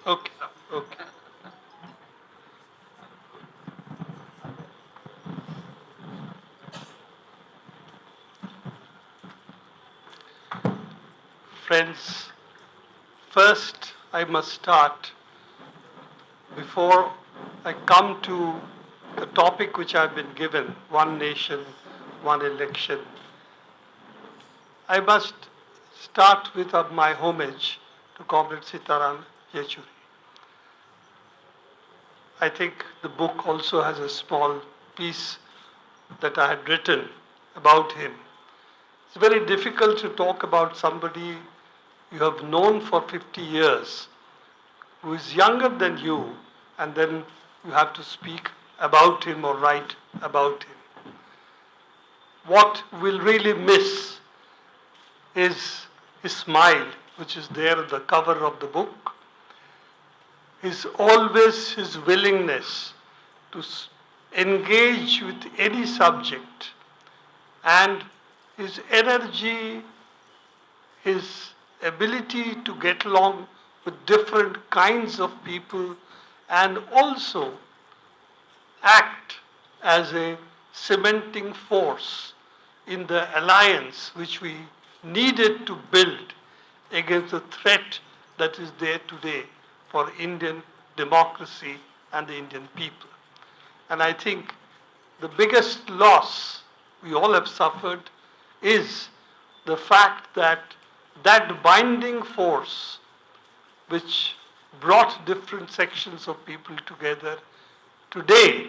Okay, okay. Friends, first I must start before I come to the topic which I've been given, one nation, one election. I must start with my homage to Comrade Sitaram Yechuri. I think the book also has a small piece that I had written about him. It's very difficult to talk about somebody you have known for 50 years who is younger than you, and then you have to speak about him or write about him. What we'll really miss is his smile, which is there at the cover of the book, is always his willingness to engage with any subject, and his energy, his ability to get along with different kinds of people, and also act as a cementing force in the alliance which we needed to build against the threat that is there today for Indian democracy and the Indian people. And I think the biggest loss we all have suffered is the fact that that binding force which brought different sections of people together today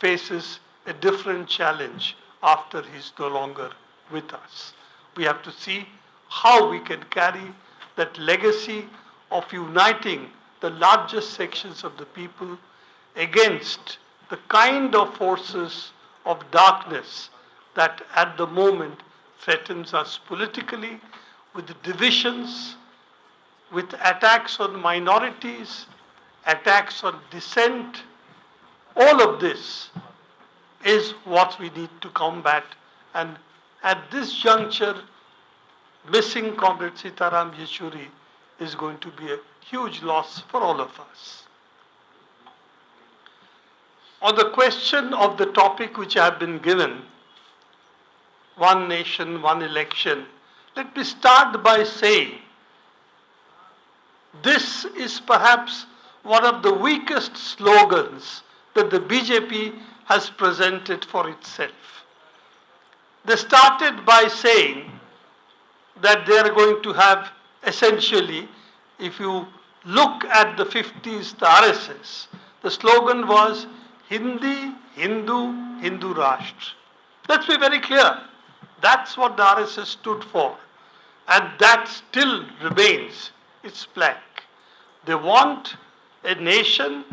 faces a different challenge after he's no longer with us. We have to see how we can carry that legacy of uniting the largest sections of the people against the kind of forces of darkness that at the moment threatens us politically, with the divisions, with attacks on minorities, attacks on dissent. All of this is what we need to combat. And at this juncture, missing Comrade Sitaram Yechuri is going to be a huge loss for all of us. On the question of the topic which I have been given, one nation, one election, let me start by saying this is perhaps one of the weakest slogans that the BJP has presented for itself. They started by saying that they are going to have essentially, if you look at the 50s, the RSS, the slogan was Hindi, Hindu, Hindu Rashtra. Let's be very clear. That's what the RSS stood for. And that still remains its plank. They want a nation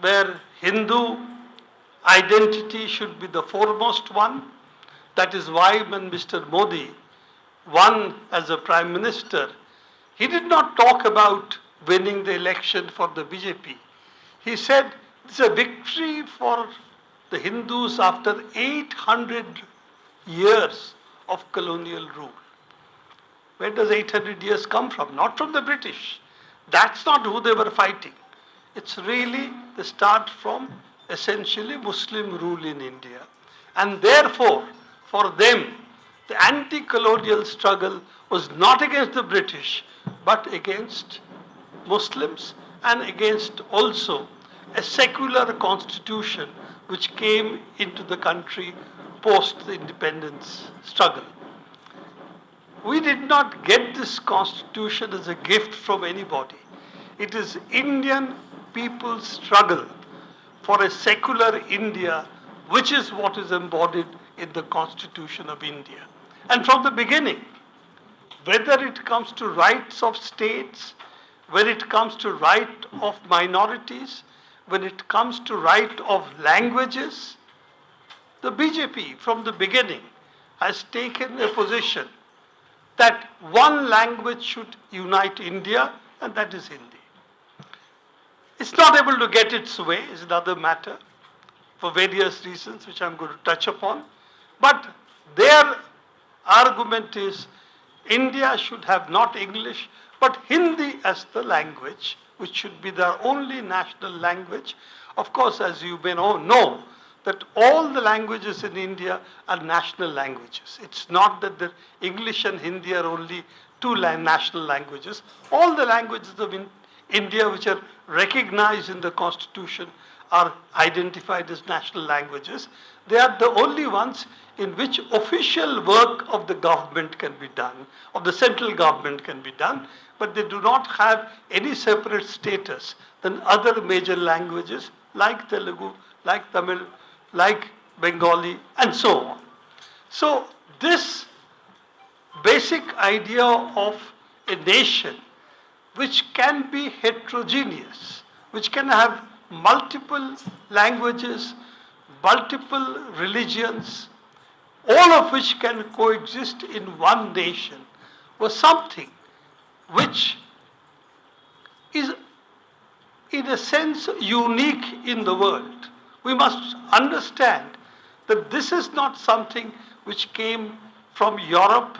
where Hindu identity should be the foremost one. That is why when Mr. Modi won as a Prime Minister, he did not talk about winning the election for the BJP. He said it's a victory for the Hindus after 800 years of colonial rule. Where does 800 years come from? Not from the British. That's not who they were fighting. It's really the start from essentially Muslim rule in India. And therefore, for them, the anti-colonial struggle was not against the British, but against Muslims and against also a secular constitution which came into the country post the independence struggle. We did not get this constitution as a gift from anybody. It is Indian people's struggle for a secular India, which is what is embodied in the Constitution of India. And from the beginning, whether it comes to rights of states, when it comes to right of minorities, when it comes to right of languages, the BJP from the beginning has taken a position that one language should unite India, and that is Hindi. It's not able to get its way, is another matter, for various reasons which I'm going to touch upon. But their argument is India should have not English, but Hindi as the language which should be their only national language. Of course, as you may know, that all the languages in India are national languages. It's not that the English and Hindi are only two national languages. All the languages of India which are recognized in the constitution are identified as national languages. They are the only ones in which official work of the government can be done, of the central government can be done, but they do not have any separate status than other major languages like Telugu, like Tamil, like Bengali, and so on. So this basic idea of a nation which can be heterogeneous, which can have multiple languages, multiple religions, all of which can coexist in one nation, was something which is in a sense unique in the world. We must understand that this is not something which came from Europe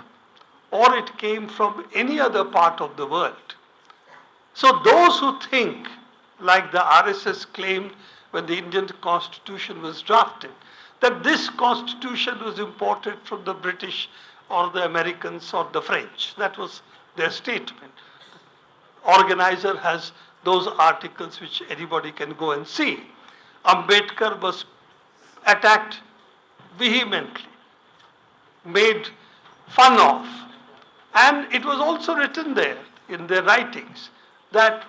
or it came from any other part of the world. So those who think, like the RSS claimed when the Indian Constitution was drafted, that this Constitution was imported from the British or the Americans or the French. That was their statement. Organizer has those articles which anybody can go and see. Ambedkar was attacked vehemently, made fun of, and it was also written there in their writings that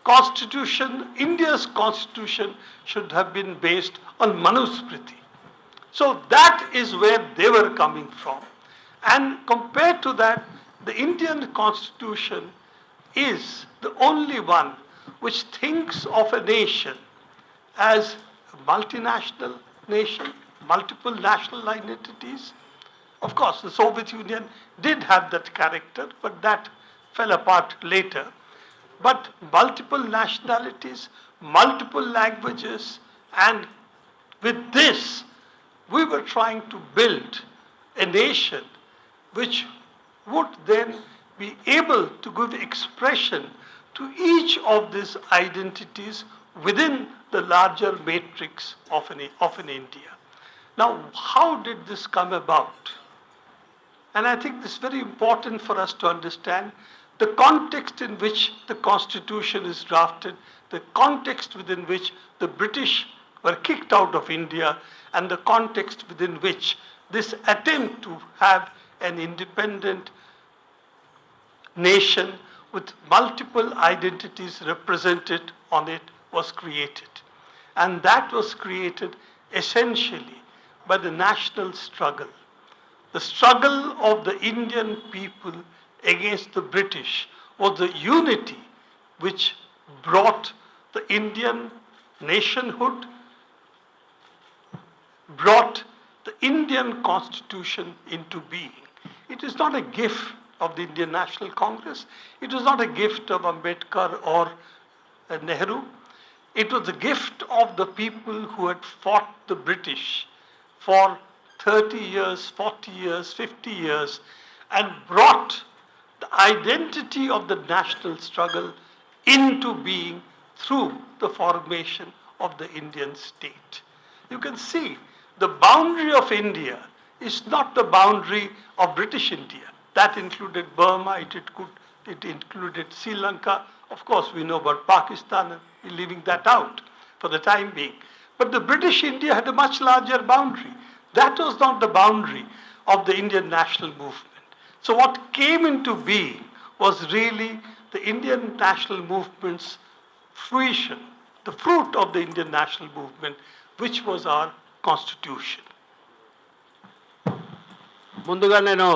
constitution, India's constitution, should have been based on Manusmriti. So that is where they were coming from. And compared to that, the Indian constitution is the only one which thinks of a nation as a multinational nation, multiple national identities. Of course, the Soviet Union did have that character, but that fell apart later. But multiple nationalities, multiple languages, and with this, we were trying to build a nation which would then be able to give expression to each of these identities within the larger matrix of an India. Now, how did this come about? And I think this is very important for us to understand the context in which the Constitution is drafted, the context within which the British were kicked out of India, and the context within which this attempt to have an independent nation with multiple identities represented on it was created. And that was created essentially by the national struggle. The struggle of the Indian people against the British was the unity which brought the Indian nationhood, brought the Indian Constitution into being. It is not a gift of the Indian National Congress. It was not a gift of Ambedkar or Nehru. It was a gift of the people who had fought the British for 30 years, 40 years, 50 years, and brought the identity of the national struggle into being through the formation of the Indian state. You can see the boundary of India is not the boundary of British India. That included Burma, it included Sri Lanka. Of course, we know about Pakistan, and we're leaving that out for the time being. But the British India had a much larger boundary. That was not the boundary of the Indian national movement. So what came into being was really the Indian national movement's fruition, the fruit of the Indian national movement, which was our constitution. ముందుగా నేను